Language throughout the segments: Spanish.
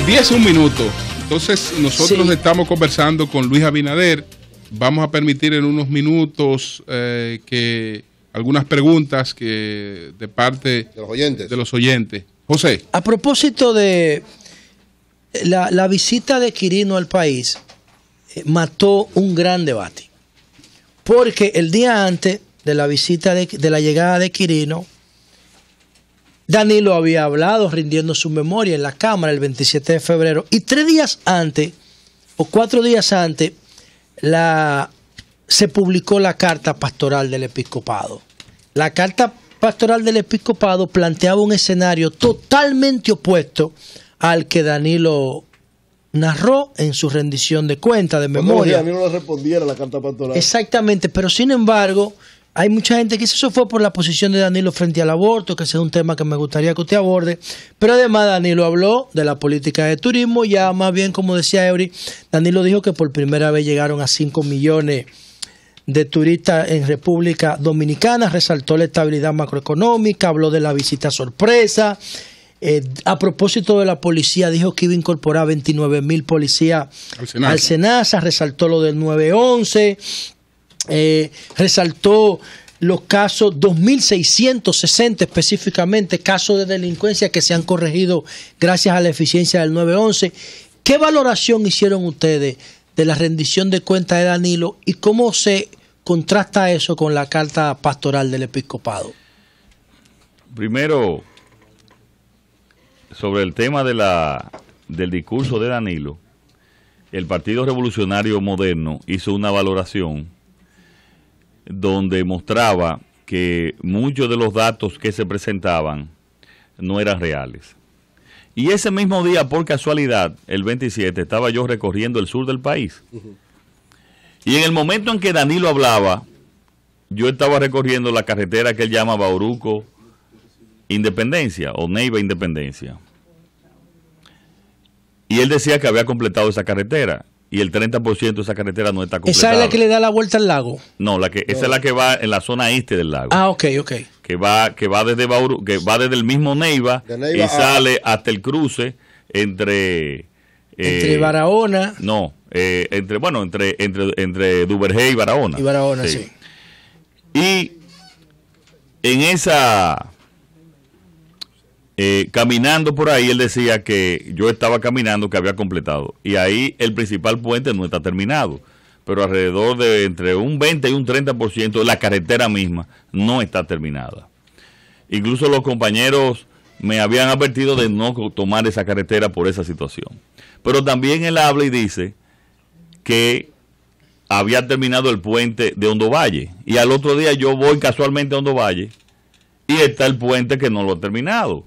10, un minuto. Entonces nosotros estamos conversando con Luis Abinader. Vamos a permitir en unos minutos que algunas preguntas que de parte de los oyentes. José. A propósito de la visita de Quirino al país, mató un gran debate. Porque el día antes de la visita de la llegada de Quirino, Danilo había hablado rindiendo su memoria en la Cámara el 27 de febrero y 3 días antes o 4 días antes se publicó la carta pastoral del episcopado. La carta pastoral del episcopado planteaba un escenario totalmente opuesto al que Danilo narró en su rendición de cuentas, de memoria. Danilo no respondiera a la carta pastoral. Exactamente, pero sin embargo, hay mucha gente que dice eso fue por la posición de Danilo frente al aborto, que ese es un tema que me gustaría que usted aborde. Pero además Danilo habló de la política de turismo, ya más bien como decía Eury, Danilo dijo que por primera vez llegaron a 5 millones de turistas en República Dominicana, resaltó la estabilidad macroeconómica, habló de la visita sorpresa. A propósito de la policía, dijo que iba a incorporar 29,000 policías al Senasa, resaltó lo del 911. Resaltó los casos 2.660 específicamente, casos de delincuencia que se han corregido gracias a la eficiencia del 911. ¿Qué valoración hicieron ustedes de la rendición de cuentas de Danilo y cómo se contrasta eso con la carta pastoral del episcopado? Primero, sobre el tema del discurso de Danilo, el Partido Revolucionario Moderno hizo una valoración donde mostraba que muchos de los datos que se presentaban no eran reales. Y ese mismo día, por casualidad, el 27, estaba yo recorriendo el sur del país. Y en el momento en que Danilo hablaba, yo estaba recorriendo la carretera que él llama Bauruco Independencia o Neiva Independencia. Y él decía que había completado esa carretera. Y el 30% de esa carretera no está completada. ¿Esa es la que le da la vuelta al lago? No, esa es la que va en la zona este del lago. Ah, ok. Que va desde el mismo Neiva y sale hasta el cruce entre Barahona. No, entre Duvergé y Barahona. Y Barahona, sí. Y en esa caminando por ahí, él decía que yo estaba caminando, que había completado. Y ahí el principal puente no está terminado. Pero alrededor de entre un 20 y un 30% de la carretera misma no está terminada. Incluso los compañeros me habían advertido de no tomar esa carretera por esa situación. Pero también él habla y dice que había terminado el puente de Hondo Valle. Y al otro día yo voy casualmente a Hondo Valle y está el puente que no lo ha terminado.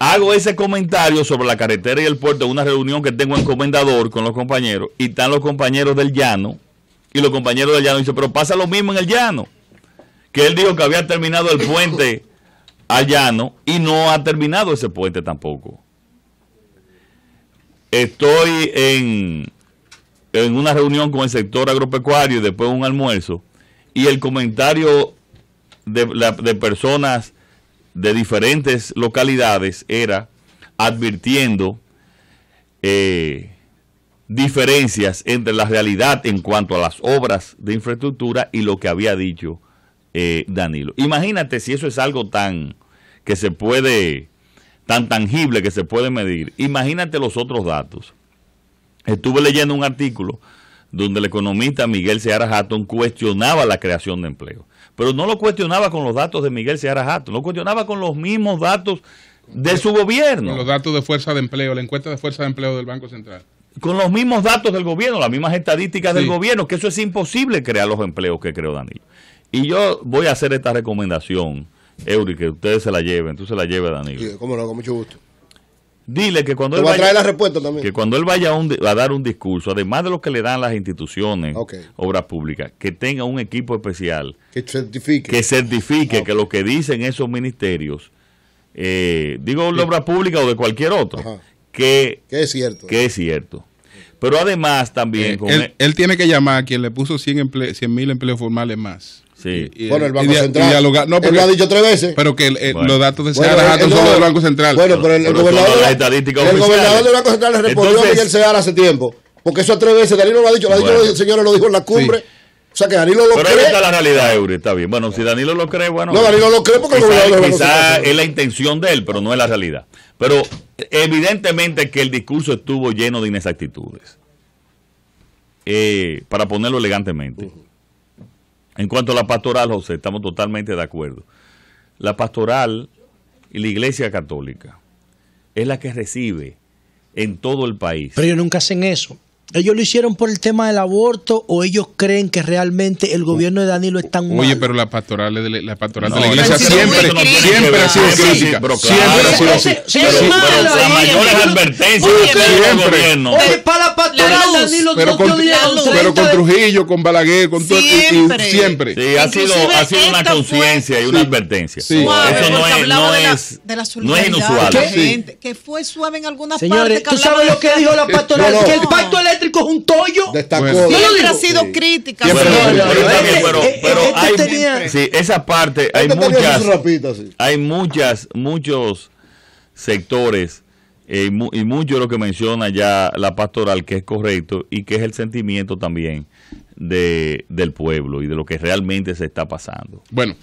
Hago ese comentario sobre la carretera y el puerto en una reunión que tengo en Comendador con los compañeros, y están los compañeros del Llano, y los compañeros del Llano dicen, pero pasa lo mismo en el Llano, que él dijo que había terminado el puente al Llano y no ha terminado ese puente tampoco. Estoy en una reunión con el sector agropecuario y después un almuerzo, y el comentario de personas de diferentes localidades era advirtiendo diferencias entre la realidad en cuanto a las obras de infraestructura y lo que había dicho Danilo. Imagínate si eso es algo tan tangible que se puede medir. Imagínate los otros datos. Estuve leyendo un artículo donde el economista Miguel Seara Hatton cuestionaba la creación de empleo. Pero no lo cuestionaba con los datos de Miguel Seara Hatton, lo cuestionaba con los mismos datos de su gobierno. Con los datos de fuerza de empleo, la encuesta de fuerza de empleo del Banco Central. Con los mismos datos del gobierno, las mismas estadísticas del gobierno, que eso es imposible crear los empleos que creó Danilo. Y yo voy a hacer esta recomendación, Eury, que ustedes se la lleven, tú se la lleves, Danilo. Sí, cómo no, con mucho gusto. Dile que cuando él vaya a dar un discurso, además de lo que le dan las instituciones, obras públicas, que tenga un equipo especial que certifique que lo que dicen esos ministerios, digo de obra pública o de cualquier otro, que es cierto. Pero además también... él tiene que llamar a quien le puso 100,000 empleos formales más. Sí. Bueno, el Banco Central. No, él lo ha dicho 3 veces. Pero que Bueno. los datos de Bueno, Seara son no, del Banco Central. Bueno, pero el gobernador del Banco Central le respondió Entonces, a Miguel Seara hace tiempo. Porque eso 3 veces, Danilo lo ha dicho, el señor lo dijo en la cumbre. Sí. O sea que Danilo lo Pero cree. ahí está la realidad, Eury, está bien. Bueno, si Danilo lo cree, bueno. No, Danilo lo cree porque el gobernador del Banco Quizás Central. es la intención de él, pero no es la realidad. Pero evidentemente que el discurso estuvo lleno de inexactitudes. Para ponerlo elegantemente. En cuanto a la pastoral, José, estamos totalmente de acuerdo. La pastoral y la Iglesia Católica es la que recibe en todo el país. Pero ellos nunca hacen eso. ¿Ellos lo hicieron por el tema del aborto o ellos creen que realmente el gobierno de Danilo es tan malo? Oye, pero la pastoral de la No, iglesia eso siempre no tiene siempre que ha sido ver. crítica. Pero Siempre claro, ha sido así. Pero las mayores advertencias que tiene el Siempre. gobierno. Oye, para la pastoral Danilo Pero con, pero con Trujillo, con Balaguer, con todo, y siempre. Sí, ha sido una conciencia y una advertencia. Sí. Suave, Eso porque hablaba de la no es solidaridad inusual. de la Sí. gente, que fue suave en algunas Señores, partes. ¿tú sabes lo que dijo la pastoral? No, no. Que el pacto eléctrico es un tollo. Destacó. Bueno. Siempre ha digo. sido Sí. crítica. Siempre. Bueno, No, no, pero no, está bien, pero hay, tenía- sí, esa parte, hay Este tenía muchas, sus rapitas, sí. hay muchos sectores y mucho de lo que menciona ya la pastoral que es correcto y que es el sentimiento también del pueblo y de lo que realmente se está pasando. Bueno,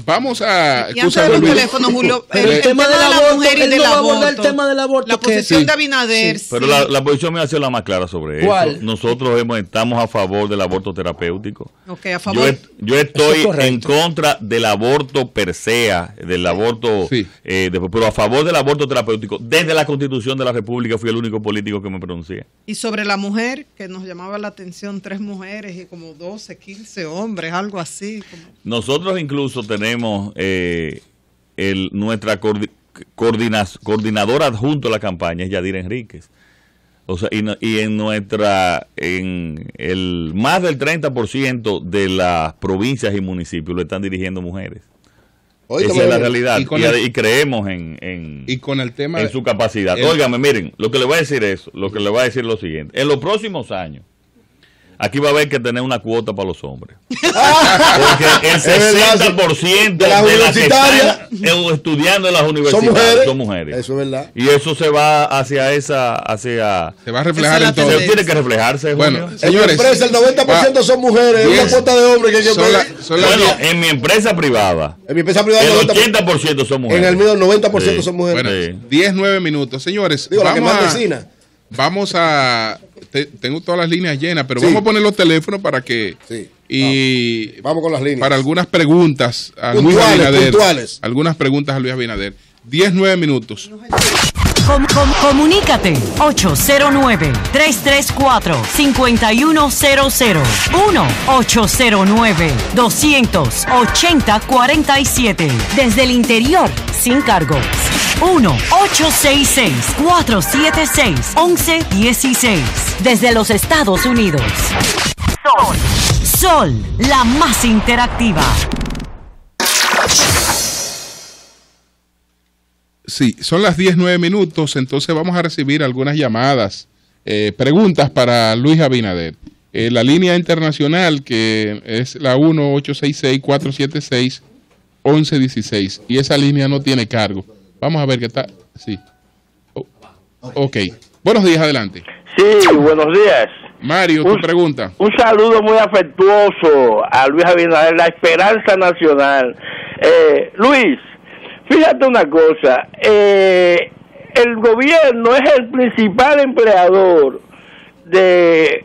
vamos a... Y antes de los Luis. teléfonos, Julio, Pero el tema del de la aborto, mujer y él del no va a abordar aborto, el tema del aborto. la que- posición Sí. de Abinader, sí. Pero la posición me ha sido la más clara sobre ¿Cuál? eso. Nosotros estamos a favor del aborto terapéutico. Ok, a favor. Yo estoy Eso es correcto. en contra del aborto per se, del aborto, Sí. pero a favor del aborto terapéutico. Desde la Constitución de la República fui el único político que me pronuncié. Y sobre la mujer, que nos llamaba la atención 3 mujeres y como 12, 15 hombres, algo así. Nosotros incluso tenemos nuestra coordinadora adjunto a la campaña es Yadira Enríquez. O sea, y en el más del 30% de las provincias y municipios lo están dirigiendo mujeres. Oígame, Esa es la realidad. Y Y creemos en con el tema... su capacidad. Óigame, miren, lo que le voy a decir es lo siguiente. En los próximos años, aquí va a haber que tener una cuota para los hombres. Porque el 60% de las de las que universitarias están estudiando en las universidades son mujeres. Eso es verdad. Y eso se va hacia se va a reflejar Esa es la en todo. Pero tiene que reflejarse. Bueno, Julio. señores, En mi empresa el 90% son mujeres. Es una 10. cuota de hombres que hay que son poner. son las Bueno, 10. en mi empresa privada, En mi empresa privada el el 90%. 80% son mujeres. En el mío el 90% Sí. son mujeres. Bueno, Sí. 10, 9 minutos. Señores, Digo, la que vamos más a... vecina. Vamos a... tengo todas las líneas llenas, pero Sí. vamos a poner los teléfonos para que... Sí. Y Vamos con las líneas. para algunas preguntas a Luis Puntuales, Abinader. puntuales. Algunas preguntas a Luis Abinader. 10, 9 minutos. Comunícate 809-334-5100 1-809-280-47 desde el interior sin cargos 1-866-476-1116 desde los Estados Unidos. Sol, la más interactiva. Sí, son las 10, 9 minutos, entonces vamos a recibir algunas llamadas, preguntas para Luis Abinader. La línea internacional que es la 1-866-476-1116 y esa línea no tiene cargo. Vamos a ver qué tal. Sí. Ok. Buenos días, adelante. Sí, buenos días. Mario, tu pregunta. Un saludo muy afectuoso a Luis Abinader, la esperanza nacional. Luis, fíjate una cosa, el gobierno es el principal empleador de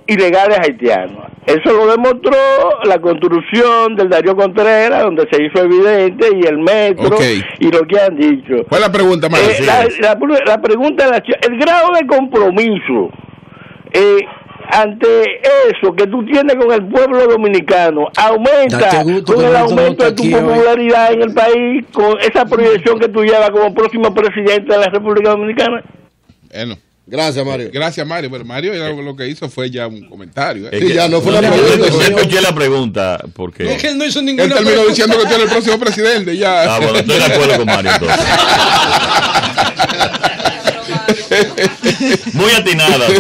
ilegales haitianos. Eso lo demostró la construcción del Darío Contreras, donde se hizo evidente, y el metro, Okay. y lo que han dicho. ¿Cuál es la pregunta, Mario? La pregunta es el grado de compromiso ante eso que tú tienes con el pueblo dominicano, aumenta Date gusto con que el Milton no aumento está de tu aquí hoy. popularidad en el país, con esa proyección que tú llevas como próximo presidente de la República Dominicana. Bueno, Gracias, Mario. gracias, Mario. Pero Mario lo que hizo fue ya un comentario. Es Sí, que- ya no fue una yo pregunta. escuché la pregunta porque... No, es que él no hizo Él ninguna terminó pregunta. diciendo que tiene el próximo presidente. Ya. Ah, bueno, estoy de acuerdo con Mario entonces. Muy atinada tú.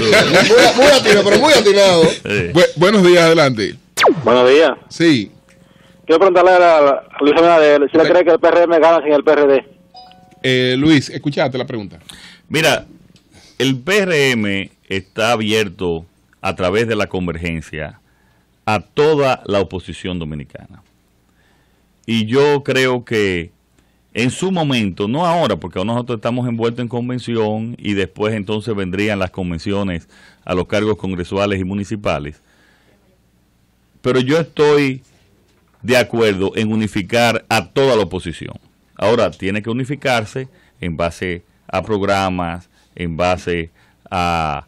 Muy atinado, pero muy atinado. Sí. Buenos días, adelante. Buenos días. Sí. Quiero preguntarle a Luis Abinader si le cree que el PRM gana sin el PRD. Luis, escuchaste la pregunta. Mira, el PRM está abierto a través de la convergencia a toda la oposición dominicana. Y yo creo que en su momento, no ahora, porque nosotros estamos envueltos en convención y después entonces vendrían las convenciones a los cargos congresuales y municipales, pero yo estoy de acuerdo en unificar a toda la oposición. Ahora, tiene que unificarse en base a programas, en base a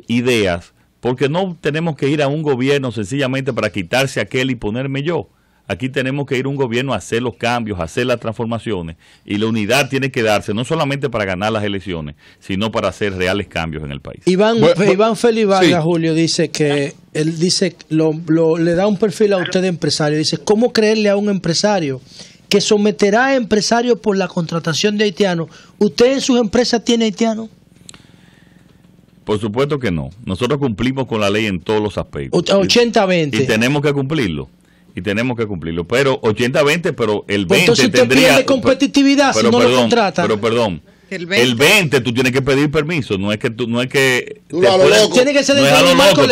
ideas, porque no tenemos que ir a un gobierno sencillamente para quitarse aquel y ponerme yo. Aquí tenemos que ir a un gobierno a hacer los cambios, a hacer las transformaciones, y la unidad tiene que darse no solamente para ganar las elecciones, sino para hacer reales cambios en el país. Iván Félix Vargas, Julio, dice que él dice le da un perfil a usted de empresario. Dice, ¿cómo creerle a un empresario que someterá a empresarios por la contratación de haitianos? ¿Usted en sus empresas tiene haitianos? Por supuesto que no. Nosotros cumplimos con la ley en todos los aspectos. 80-20. Y tenemos que cumplirlo. Pero 80-20, pero el 20 entonces usted pierde competitividad si no lo contrata. Pero perdón. El 20 tú tienes que pedir permiso, no es que tiene que ser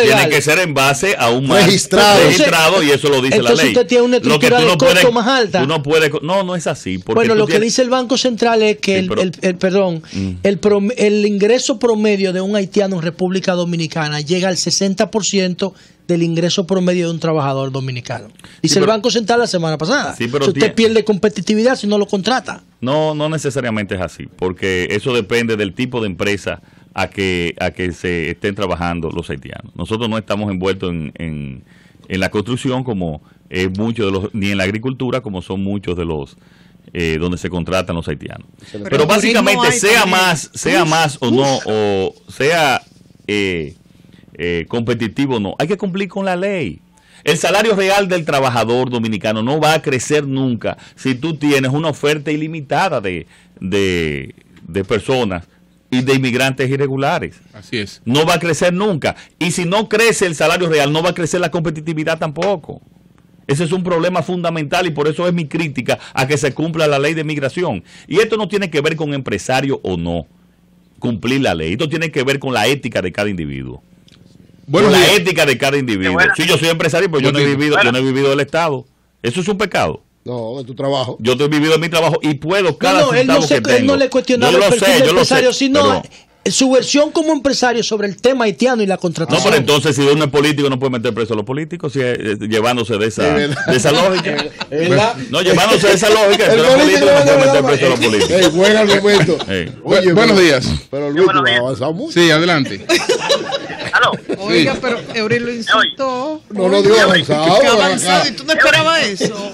tiene que ser en base a un marco registrado, y eso lo dice la ley. Entonces usted tiene una estructura de costo más alta. No es así. Bueno, lo que dice el Banco Central es que el ingreso promedio de un haitiano en República Dominicana llega al 60% del ingreso promedio de un trabajador dominicano. Dice el Banco Central la semana pasada. Sí, pero usted pierde competitividad si no lo contrata. No necesariamente es así, porque eso depende del tipo de empresa a que se estén trabajando los haitianos. Nosotros no estamos envueltos en la construcción como muchos de los, ni en la agricultura como son muchos de los donde se contratan los haitianos. Pero básicamente sea más o no, o sea competitivo o no, hay que cumplir con la ley. El salario real del trabajador dominicano no va a crecer nunca si tú tienes una oferta ilimitada de personas y de inmigrantes irregulares. Así es. No va a crecer nunca. Y si no crece el salario real, no va a crecer la competitividad tampoco. Ese es un problema fundamental y por eso es mi crítica a que se cumpla la ley de migración. Y esto no tiene que ver con empresario o no cumplir la ley. Esto tiene que ver con la ética de cada individuo. Bueno, la ética de cada individuo. Sí, yo soy empresario, pero yo no he vivido del Estado. ¿Eso es un pecado? No, en tu trabajo. Yo he vivido en mi trabajo y puedo cada centavo que tengo. Él no le cuestionaba el perfil del empresario, sino su versión como empresario sobre el tema haitiano y la contratación. No, pero entonces si uno es político no puede meter preso a los políticos, si llevándose de esa lógica. No, llevándose de esa lógica, si uno es político no puede meter preso a los políticos. Buen argumento. Oye, buenos días. Pero Luis, tú has avanzado mucho. Sí, adelante. ¿Aló? Oiga, pero Eury lo insultó. No lo dio avanzado. Avanzado, y tú no esperabas eso.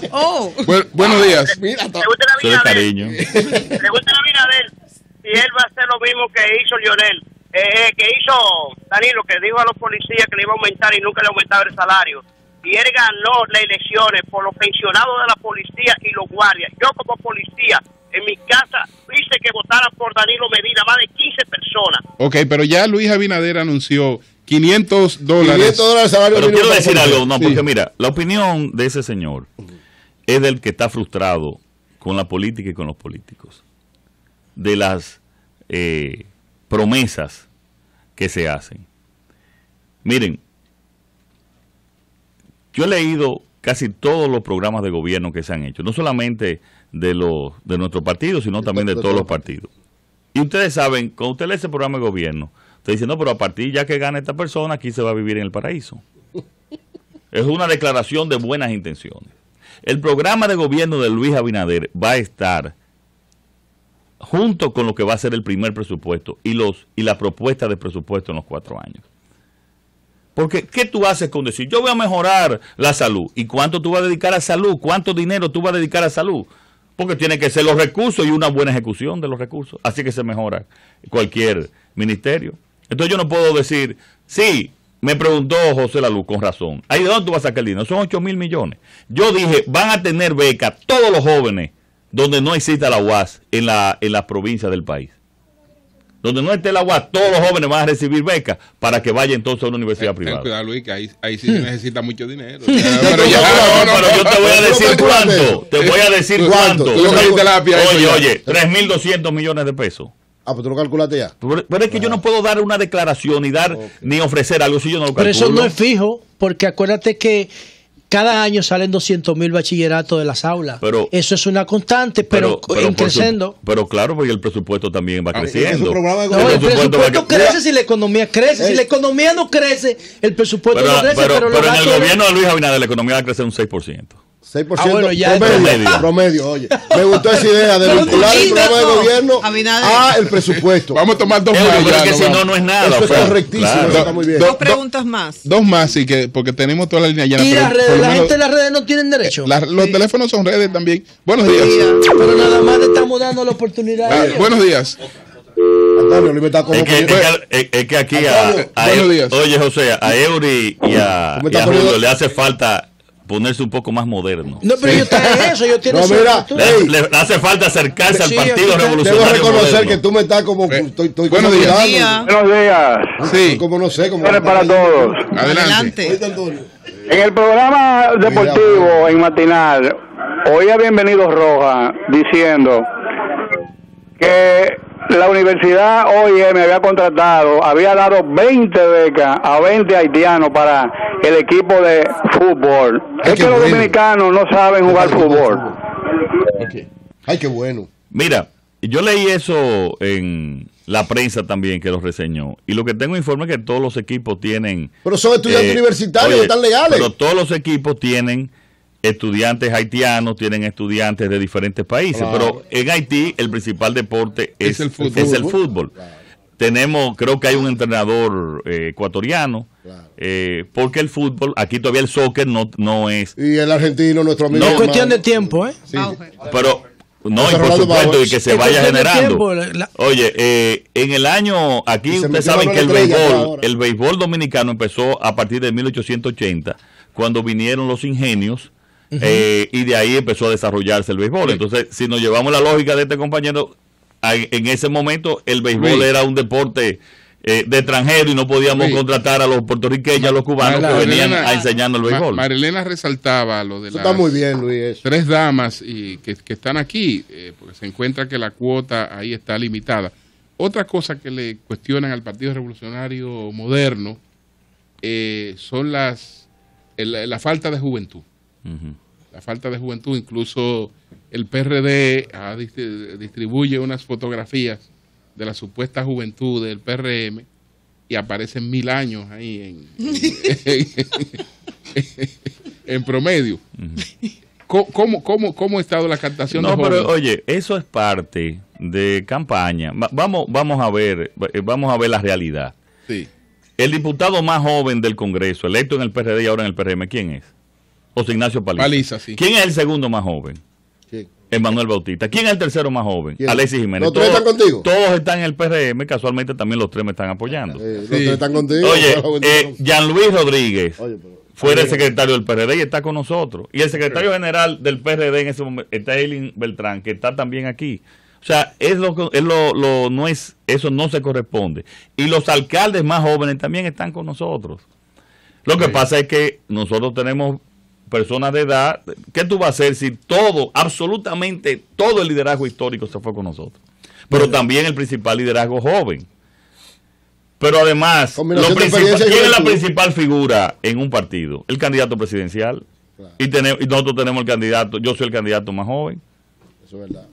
Buenos días. Mira, pregúntale a cariño. Pregúntale a Abinader si él va a hacer lo mismo que hizo Lionel, que hizo Danilo, que dijo a los policías que le iba a aumentar y nunca le aumentaba el salario. Y él ganó las elecciones por los pensionados de la policía y los guardias. Yo como policía, en mi casa, hice que votaran por Danilo Medina más de 15 personas. Ok, pero ya Luis Abinader anunció $500. $500 salario. Pero quiero decir algo, porque mira, la opinión de ese señor es del que está frustrado con la política y con los políticos. De las promesas que se hacen. Miren, yo he leído casi todos los programas de gobierno que se han hecho, no solamente de nuestro partido, sino también de todos los partidos. Y ustedes saben, cuando usted lee ese programa de gobierno, usted dice, no, pero a partir ya que gane esta persona, aquí se va a vivir en el paraíso. Es una declaración de buenas intenciones. El programa de gobierno de Luis Abinader va a estar junto con lo que va a ser el primer presupuesto y la propuesta de presupuesto en los 4 años. Porque, ¿qué tú haces con decir, yo voy a mejorar la salud? ¿Y cuánto tú vas a dedicar a salud? ¿Cuánto dinero tú vas a dedicar a salud? Porque tiene que ser los recursos y una buena ejecución de los recursos. Así que se mejora cualquier ministerio. Entonces yo no puedo decir, sí, me preguntó José Lalu con razón. ¿Ahí de dónde tú vas a sacar el dinero? Son 8,000 millones. Yo dije, van a tener beca todos los jóvenes donde no exista la UAS en la provincia del país. donde no esté el agua, todos los jóvenes van a recibir becas para que vayan entonces a una universidad privada. Cuidado, Luis, que ahí sí necesita mucho dinero. Pero yo te voy a decir cuánto. Te voy a decir cuánto. Oye, 3.200 millones de pesos. Ah, pues tú lo calculaste ya. Pero es que yo no puedo dar una declaración ni ofrecer algo si yo no lo calculo. Pero eso no es fijo, porque acuérdate que cada año salen 200.000 bachilleratos de las aulas. Eso es una constante, pero creciendo. Pero claro, porque el presupuesto también va creciendo. El presupuesto crece si la economía crece. Si la economía no crece, el presupuesto no crece. Pero en el gobierno de Luis Abinader la economía va a crecer un 6%. 6% bueno, ya promedio, oye. Me gustó esa idea de vincular el programa de gobierno a el presupuesto. Vamos a tomar dos más. Pero que si no es nada. Eso es correctísimo, claro. Está muy bien. Dos preguntas más. Dos más, sí, porque tenemos toda la línea llena. ¿Y las redes? ¿La gente de las redes no tienen derecho? Los teléfonos son redes también. Buenos días. Pero nada más le estamos dando la oportunidad. Buenos días. Antonio, libertad como es que aquí oye, José, a Eury y a Julio le hace falta ponerse un poco más moderno. No, pero ellos tienen eso, ellos tienen le hace falta acercarse al Partido Revolucionario. Debo reconocer moderno. Que tú me estás como... Estoy buenos días. Buenos días. Sí. Como no sé. Como para todos. Adelante. En el programa deportivo en matinal, oía Bienvenido Roja diciendo que la universidad OIM había contratado, había dado 20 becas a 20 haitianos para el equipo de fútbol. Es que los dominicanos no saben jugar fútbol. Ay, qué bueno. Mira, yo leí eso en la prensa también que lo reseñó. Y lo que tengo informe es que todos los equipos tienen... Pero son estudiantes universitarios que están legales. Pero todos los equipos tienen estudiantes haitianos, tienen estudiantes de diferentes países. Claro. Pero en Haití el principal deporte es el fútbol. Claro. Tenemos, creo que hay un entrenador ecuatoriano, claro. Porque el fútbol, aquí todavía el soccer no es... Y el argentino, nuestro amigo. No es cuestión de tiempo, ¿eh? Sí. Pero... No, y por supuesto, y que se vaya generando. Oye, en el año, aquí ustedes saben que el béisbol dominicano empezó a partir de 1880, cuando vinieron los ingenios, y de ahí empezó a desarrollarse el béisbol. Entonces, si nos llevamos la lógica de este compañero, en ese momento el béisbol era un deporte de extranjero y no podíamos contratar a los puertorriqueños, a los cubanos que venían a enseñarnos el béisbol. Marilena resaltaba lo de las está muy bien, Luis, 3 damas y que están aquí, porque se encuentra que la cuota ahí está limitada. Otra cosa que le cuestionan al Partido Revolucionario Moderno son la falta de juventud. La falta de juventud, incluso el PRD distribuye unas fotografías de la supuesta juventud del PRM y aparecen 1000 años ahí en promedio. ¿Cómo ha estado la captación de jóvenes? Pero oye, eso es parte de campaña. Vamos a ver la realidad. Sí. El diputado más joven del Congreso, electo en el PRD y ahora en el PRM, ¿quién es? José Ignacio Paliza. Sí. ¿Quién es el segundo más joven? ¿Quién? Emmanuel Bautista. ¿Quién es el tercero más joven? ¿Quién? Alexis Jiménez. ¿Los tres están contigo? Todos están en el PRM, casualmente también los 3 me están apoyando. Los 3 están contigo. Oye, Jean Luis Rodríguez fue el secretario del PRD y está con nosotros. Y el secretario general del PRD en ese momento está Eileen Beltrán, que está también aquí. O sea, eso no se corresponde. Y los alcaldes más jóvenes también están con nosotros. Lo que pasa es que nosotros tenemos personas de edad. ¿Qué tú vas a hacer si absolutamente todo el liderazgo histórico se fue con nosotros? Pero también el principal liderazgo joven. Pero además, ¿quién es la principal figura en un partido? El candidato presidencial. Claro. Y nosotros tenemos el candidato, yo soy el candidato más joven. Eso es verdad.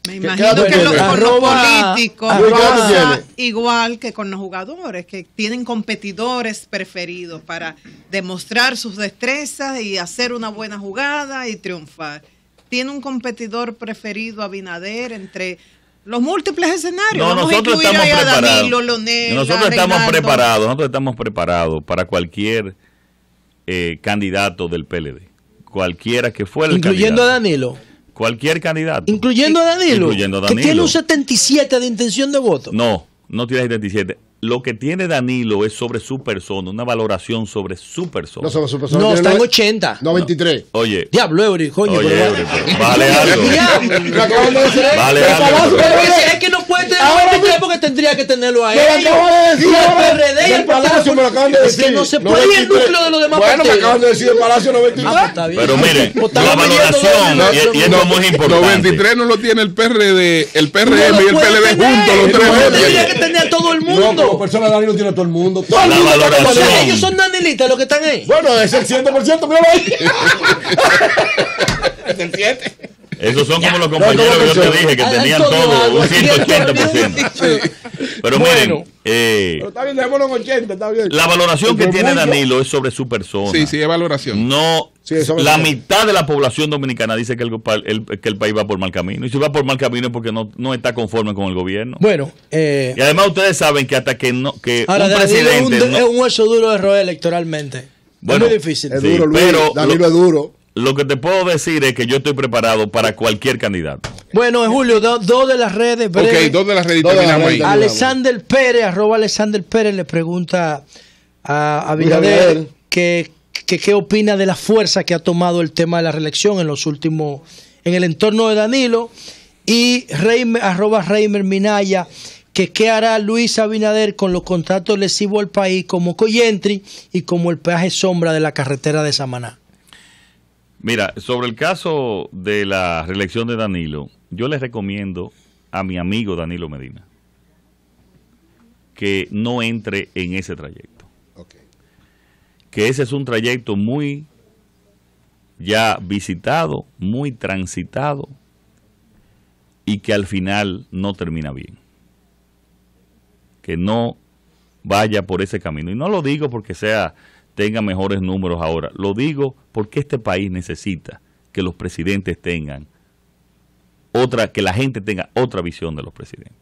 Me imagino que con los políticos pasa igual que con los jugadores, que tienen competidores preferidos para demostrar sus destrezas y hacer una buena jugada y triunfar. ¿Tiene un competidor preferido Abinader entre los múltiples escenarios? No, nosotros estamos preparados. Nosotros estamos preparados para cualquier candidato del PLD. Cualquiera que fuera el candidato. Incluyendo a Danilo. Cualquier candidato. Incluyendo a Danilo. Que tiene un 77 de intención de voto. No tiene 77. lo que tiene Danilo es sobre su persona, una valoración sobre su persona. No, sobre su persona. No, está en 80. No, 23. Oye. Diablo, Eury, coño. Oye, Eury, vale algo. Vale algo. Es que no puede tener 23 porque tendría que tenerlo a él. Me lo acabo de decir. El PRD y el Palacio me lo acaban de decir. Es que no se puede ir el núcleo de los demás partidos. Bueno, me acaban de decir el Palacio 93. Pero miren, la valoración, y esto es muy importante. 93 no lo tiene el PRD, el PRM y el PLD juntos, los tres. Tendría que tener a todo el mundo. No, como persona de Danilo tiene a todo el mundo. La valoración. Ellos son danilistas los que están ahí. Bueno, es el 100%, míralo ahí. Es el 7. Esos son como los compañeros que yo te dije que tenían todo un 180%. Pero miren, pero está bien, dejémoslo en 80, está bien. la valoración que tiene Danilo es sobre su persona. Sí, es valoración. No, la mitad de la población dominicana dice que el país va por mal camino. Y si va por mal camino es porque no está conforme con el gobierno. Bueno, y además ustedes saben que hasta que ahora, un presidente es un hueso duro de roer electoralmente. Bueno, es muy difícil. Es duro, Luis, pero Danilo es duro. Lo que te puedo decir es que yo estoy preparado para cualquier candidato. Bueno, Julio, dos de las redes. Ok, dos de las redes terminamos ahí. Alexander Pérez, @Alexander Pérez, le pregunta a Abinader qué opina de la fuerza que ha tomado el tema de la reelección en el entorno de Danilo. Y @Reimer Minaya, que qué hará Luis Abinader con los contratos lesivos al país como Coyentri y como el peaje sombra de la carretera de Samaná. Mira, sobre el caso de la reelección de Danilo, yo les recomiendo a mi amigo Danilo Medina que no entre en ese trayecto. Okay. Que ese es un trayecto muy ya visitado, muy transitado y que al final no termina bien. Que no vaya por ese camino. Y no lo digo porque tenga mejores números ahora. Lo digo porque este país necesita que los presidentes tengan que la gente tenga otra visión de los presidentes.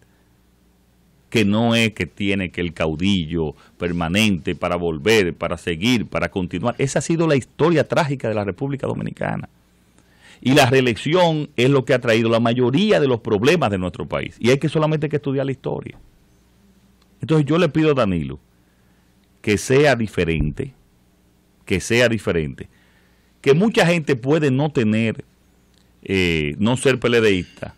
Que no es que tiene que el caudillo permanente para volver, para seguir, para continuar. Esa ha sido la historia trágica de la República Dominicana. Y la reelección es lo que ha traído la mayoría de los problemas de nuestro país. Y hay que solamente que estudiar la historia. Entonces yo le pido a Danilo que sea diferente, que mucha gente puede no tener, no ser PLDista,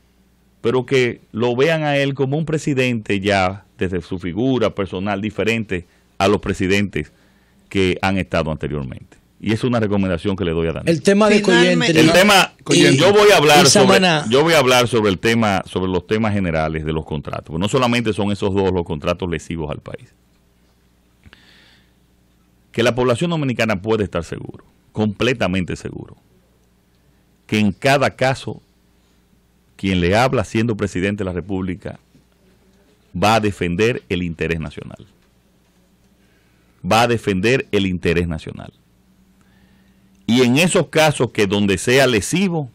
pero que lo vean a él como un presidente ya desde su figura personal diferente a los presidentes que han estado anteriormente. Y es una recomendación que le doy a Danilo. El tema de Coyentri. Yo voy a hablar sobre los temas generales de los contratos, porque no solamente son esos dos los contratos lesivos al país. Que la población dominicana puede estar seguro, completamente seguro, que en cada caso quien le habla siendo presidente de la República va a defender el interés nacional. Va a defender el interés nacional. Y en esos casos que donde sea lesivo,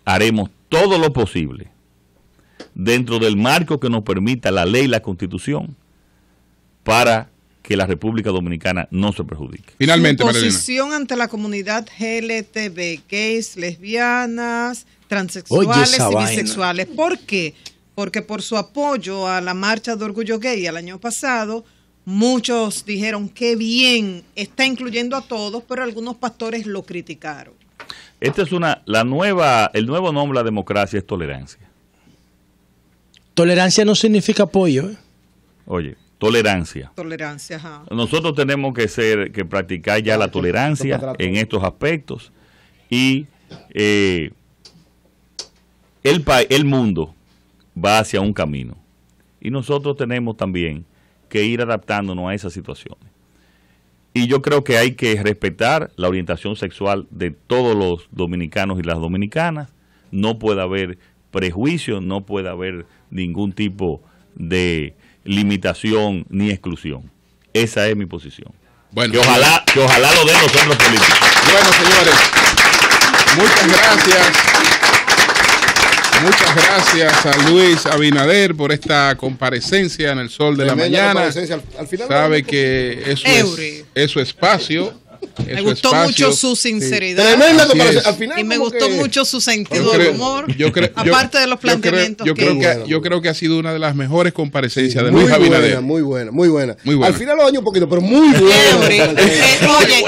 haremos todo lo posible dentro del marco que nos permita la ley y la Constitución para que la República Dominicana no se perjudique. Finalmente, su posición ante la comunidad LGTB, gays, lesbianas, transexuales y bisexuales. ¿Por qué? Porque por su apoyo a la marcha de orgullo gay el año pasado, muchos dijeron que bien, está incluyendo a todos, pero algunos pastores lo criticaron. Esta es el nuevo nombre de la democracia es tolerancia. Tolerancia no significa apoyo. Oye, tolerancia. Tolerancia, ajá. Nosotros tenemos que practicar ya la tolerancia en estos aspectos y el mundo va hacia un camino y nosotros tenemos también que ir adaptándonos a esas situaciones. Y yo creo que hay que respetar la orientación sexual de todos los dominicanos y las dominicanas. No puede haber prejuicios, no puede haber ningún tipo de limitación ni exclusión. Esa es mi posición. Bueno, que ojalá lo den los otros políticos. Bueno, señores, muchas gracias. Muchas gracias a Luis Abinader por esta comparecencia en el Sol de la Mañana. Al final sabe que es su espacio Me gustó mucho su sinceridad. Tremenda comparación. Al final, y me gustó mucho su sentido del humor. Aparte de los planteamientos yo creo que ha sido una de las mejores comparecencias de Luis Abinader. Muy buena. Al final lo daño un poquito, pero muy buena. Oye,